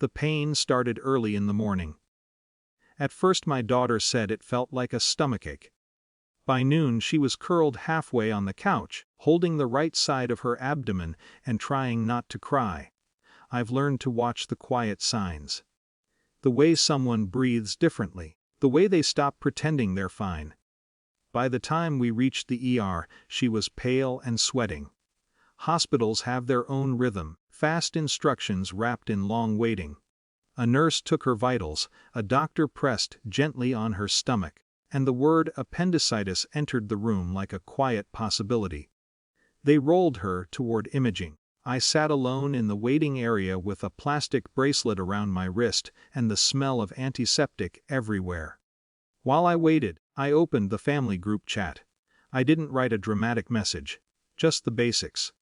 The pain started early in the morning. At first my daughter said it felt like a stomachache. By noon she was curled halfway on the couch, holding the right side of her abdomen and trying not to cry. I've learned to watch the quiet signs. The way someone breathes differently, the way they stop pretending they're fine. By the time we reached the ER, she was pale and sweating. Hospitals have their own rhythm, fast instructions wrapped in long waiting. A nurse took her vitals, a doctor pressed gently on her stomach, and the word appendicitis entered the room like a quiet possibility. They rolled her toward imaging. I sat alone in the waiting area with a plastic bracelet around my wrist and the smell of antiseptic everywhere. While I waited, I opened the family group chat. I didn't write a dramatic message, just the basics.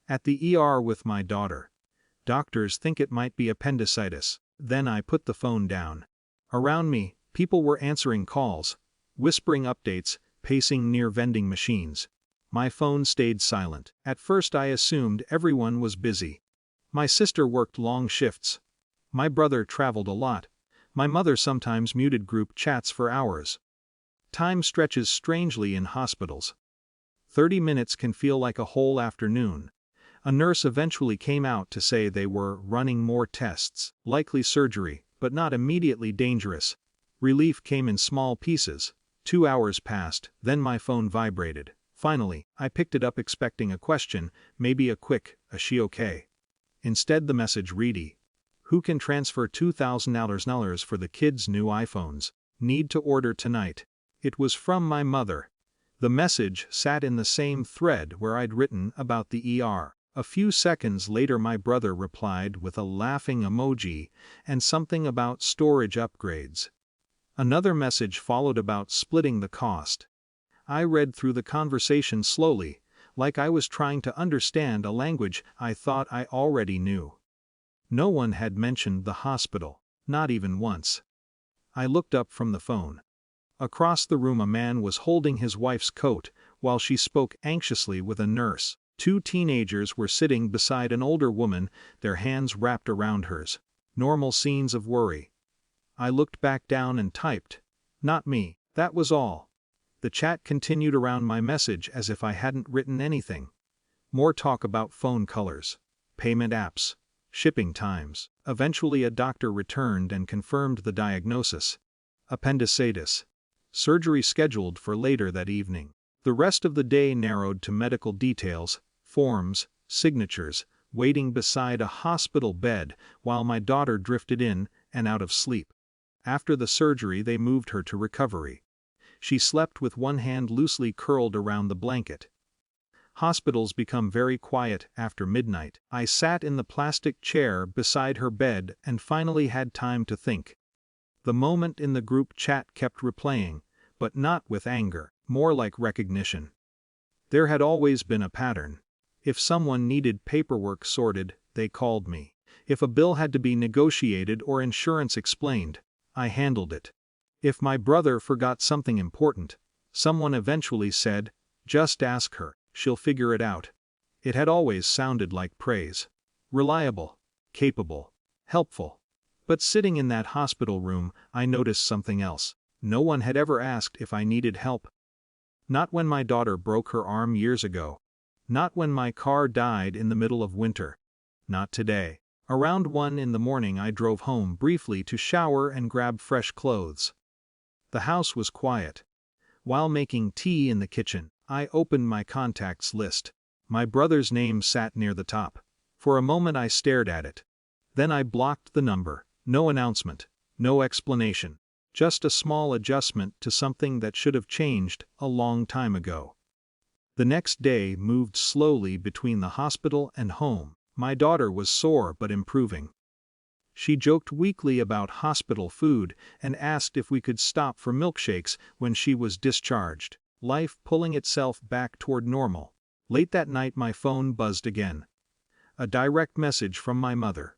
At the ER with my daughter. Doctors think it might be appendicitis. Then I put the phone down. Around me, people were answering calls, whispering updates, pacing near vending machines. My phone stayed silent. At first I assumed everyone was busy. My sister worked long shifts. My brother traveled a lot. My mother sometimes muted group chats for hours. Time stretches strangely in hospitals. 30 minutes can feel like a whole afternoon. A nurse eventually came out to say they were running more tests, likely surgery, but not immediately dangerous. Relief came in small pieces. 2 hours passed, then my phone vibrated. Finally, I picked it up expecting a question, maybe a quick, "Is she okay?" Instead the message read, "Who can transfer $2,000 for the kids' new iPhones? Need to order tonight." It was from my mother. The message sat in the same thread where I'd written about the ER. A few seconds later my brother replied with a laughing emoji and something about storage upgrades. Another message followed about splitting the cost. I read through the conversation slowly, like I was trying to understand a language I thought I already knew. No one had mentioned the hospital, not even once. I looked up from the phone. Across the room a man was holding his wife's coat while she spoke anxiously with a nurse. 2 teenagers were sitting beside an older woman, their hands wrapped around hers. Normal scenes of worry. I looked back down and typed, "Not me," that was all. The chat continued around my message as if I hadn't written anything. More talk about phone colors, payment apps, shipping times. Eventually a doctor returned and confirmed the diagnosis. Appendicitis. Surgery scheduled for later that evening. The rest of the day narrowed to medical details, forms, signatures, waiting beside a hospital bed while my daughter drifted in and out of sleep. After the surgery they moved her to recovery. She slept with one hand loosely curled around the blanket. Hospitals become very quiet after midnight. I sat in the plastic chair beside her bed and finally had time to think. The moment in the group chat kept replaying, but not with anger, more like recognition. There had always been a pattern. If someone needed paperwork sorted, they called me. If a bill had to be negotiated or insurance explained, I handled it. If my brother forgot something important, someone eventually said, "Just ask her, she'll figure it out." It had always sounded like praise. Reliable, capable, helpful. But sitting in that hospital room, I noticed something else. No one had ever asked if I needed help. Not when my daughter broke her arm years ago. Not when my car died in the middle of winter. Not today. Around 1 in the morning I drove home briefly to shower and grab fresh clothes. The house was quiet. While making tea in the kitchen, I opened my contacts list. My brother's name sat near the top. For a moment I stared at it. Then I blocked the number. No announcement, no explanation. Just a small adjustment to something that should have changed a long time ago. The next day moved slowly between the hospital and home. My daughter was sore but improving. She joked weakly about hospital food and asked if we could stop for milkshakes when she was discharged. Life pulling itself back toward normal. Late that night my phone buzzed again. A direct message from my mother.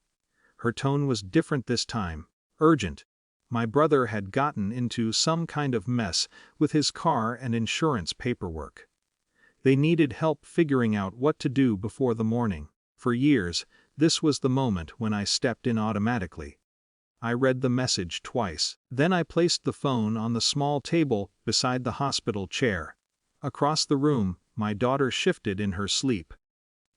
Her tone was different this time, urgent. My brother had gotten into some kind of mess with his car and insurance paperwork. They needed help figuring out what to do before the morning. For years, This was the moment when I stepped in automatically. I read the message twice. Then I placed the phone on the small table beside the hospital chair. Across the room, my daughter shifted in her sleep.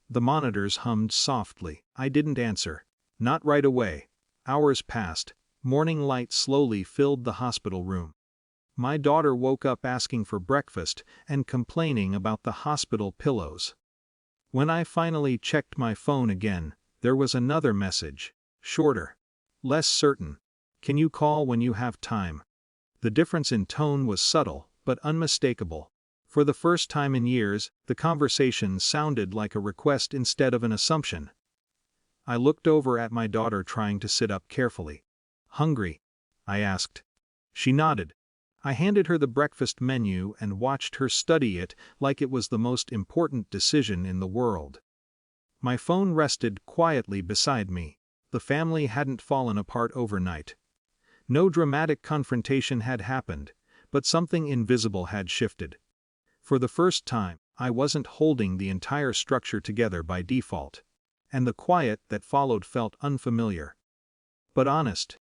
The monitors hummed softly. I didn't answer. Not right away. Hours passed. Morning light slowly filled the hospital room. My daughter woke up asking for breakfast and complaining about the hospital pillows. When I finally checked my phone again, there was another message. Shorter. Less certain. Can you call when you have time? The difference in tone was subtle, but unmistakable. For the first time in years, the conversation sounded like a request instead of an assumption. I looked over at my daughter trying to sit up carefully. Hungry? I asked. She nodded. I handed her the breakfast menu and watched her study it like it was the most important decision in the world. My phone rested quietly beside me. The family hadn't fallen apart overnight. No dramatic confrontation had happened, but something invisible had shifted. For the first time, I wasn't holding the entire structure together by default. And the quiet that followed felt unfamiliar. But honest.